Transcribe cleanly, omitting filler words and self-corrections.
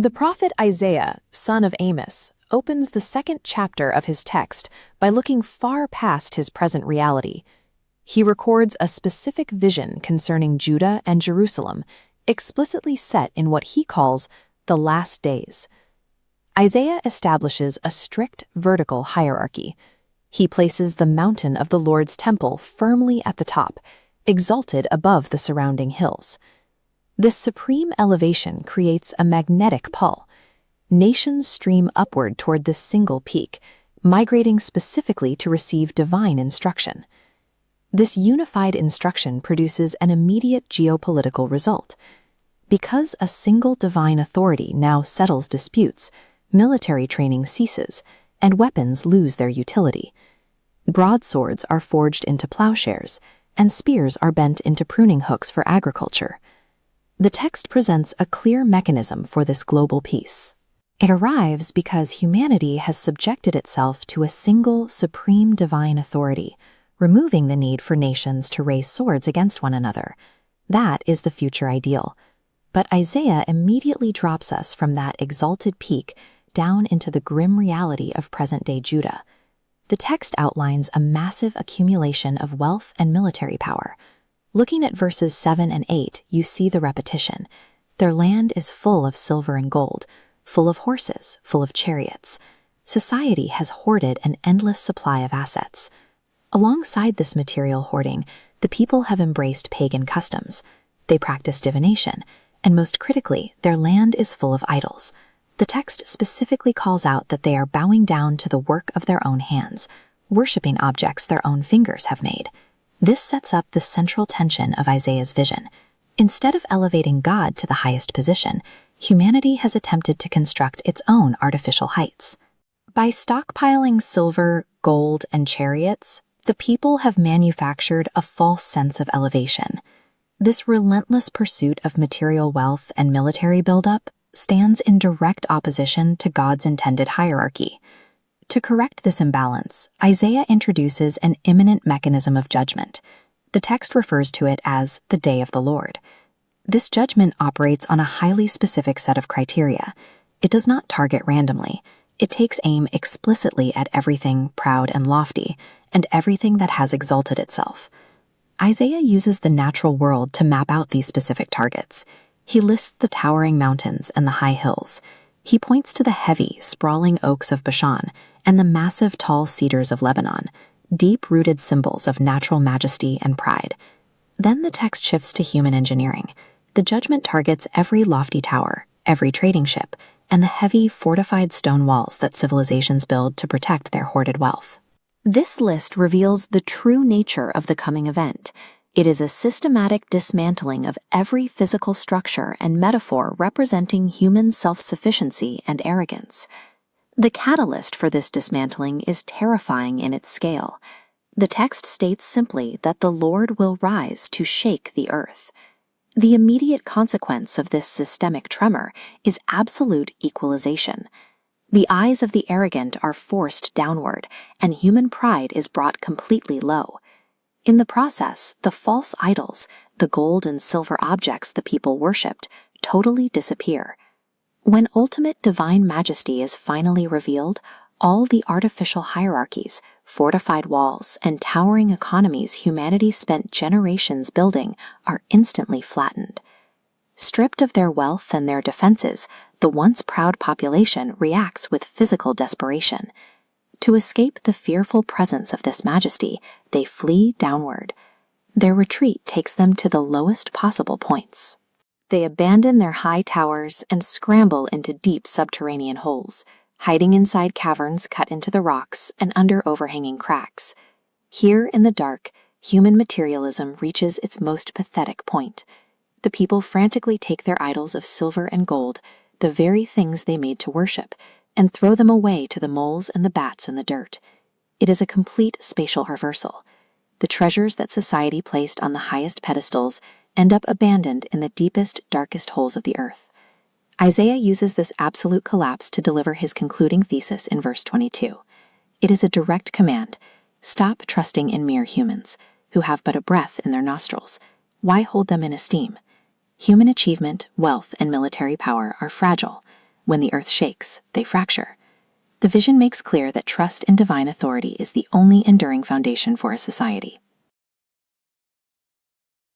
The prophet Isaiah, son of Amos, opens the second chapter of his text by looking far past his present reality. He records a specific vision concerning Judah and Jerusalem, explicitly set in what he calls the last days. Isaiah establishes a strict vertical hierarchy. He places the mountain of the Lord's temple firmly at the top, exalted above the surrounding hills. This supreme elevation creates a magnetic pull. Nations stream upward toward this single peak, migrating specifically to receive divine instruction. This unified instruction produces an immediate geopolitical result. Because a single divine authority now settles disputes, military training ceases, and weapons lose their utility. Broadswords are forged into plowshares, and spears are bent into pruning hooks for agriculture. The text presents a clear mechanism for this global peace. It arrives because humanity has subjected itself to a single, supreme divine authority, removing the need for nations to raise swords against one another. That is the future ideal. But Isaiah immediately drops us from that exalted peak down into the grim reality of present-day Judah. The text outlines a massive accumulation of wealth and military power. Looking at verses 7 and 8, you see the repetition. Their land is full of silver and gold, full of horses, full of chariots. Society has hoarded an endless supply of assets. Alongside this material hoarding, the people have embraced pagan customs. They practice divination, and most critically, their land is full of idols. The text specifically calls out that they are bowing down to the work of their own hands, worshiping objects their own fingers have made. This sets up the central tension of Isaiah's vision. Instead of elevating God to the highest position, humanity has attempted to construct its own artificial heights. By stockpiling silver, gold, and chariots, the people have manufactured a false sense of elevation. This relentless pursuit of material wealth and military buildup stands in direct opposition to God's intended hierarchy. To correct this imbalance, Isaiah introduces an imminent mechanism of judgment. The text refers to it as the day of the Lord. This judgment operates on a highly specific set of criteria. It does not target randomly. It takes aim explicitly at everything proud and lofty, and everything that has exalted itself. Isaiah uses the natural world to map out these specific targets. He lists the towering mountains and the high hills. He points to the heavy, sprawling oaks of Bashan and the massive, tall cedars of Lebanon, deep-rooted symbols of natural majesty and pride. Then the text shifts to human engineering. The judgment targets every lofty tower, every trading ship, and the heavy, fortified stone walls that civilizations build to protect their hoarded wealth. This list reveals the true nature of the coming event. It is a systematic dismantling of every physical structure and metaphor representing human self-sufficiency and arrogance. The catalyst for this dismantling is terrifying in its scale. The text states simply that the Lord will rise to shake the earth. The immediate consequence of this systemic tremor is absolute equalization. The eyes of the arrogant are forced downward, and human pride is brought completely low. In the process, the false idols, the gold and silver objects the people worshipped, totally disappear. When ultimate divine majesty is finally revealed, all the artificial hierarchies, fortified walls, and towering economies humanity spent generations building are instantly flattened. Stripped of their wealth and their defenses, the once proud population reacts with physical desperation. To escape the fearful presence of this majesty, they flee downward. Their retreat takes them to the lowest possible points. They abandon their high towers and scramble into deep subterranean holes, hiding inside caverns cut into the rocks and under overhanging cracks. Here in the dark, human materialism reaches its most pathetic point. The people frantically take their idols of silver and gold, the very things they made to worship, and throw them away to the moles and the bats in the dirt. It is a complete spatial reversal. The treasures that society placed on the highest pedestals end up abandoned in the deepest, darkest holes of the earth. Isaiah uses this absolute collapse to deliver his concluding thesis in verse 22. It is a direct command. Stop trusting in mere humans, who have but a breath in their nostrils. Why hold them in esteem? Human achievement, wealth, and military power are fragile. When the earth shakes, they fracture. The vision makes clear that trust in divine authority is the only enduring foundation for a society.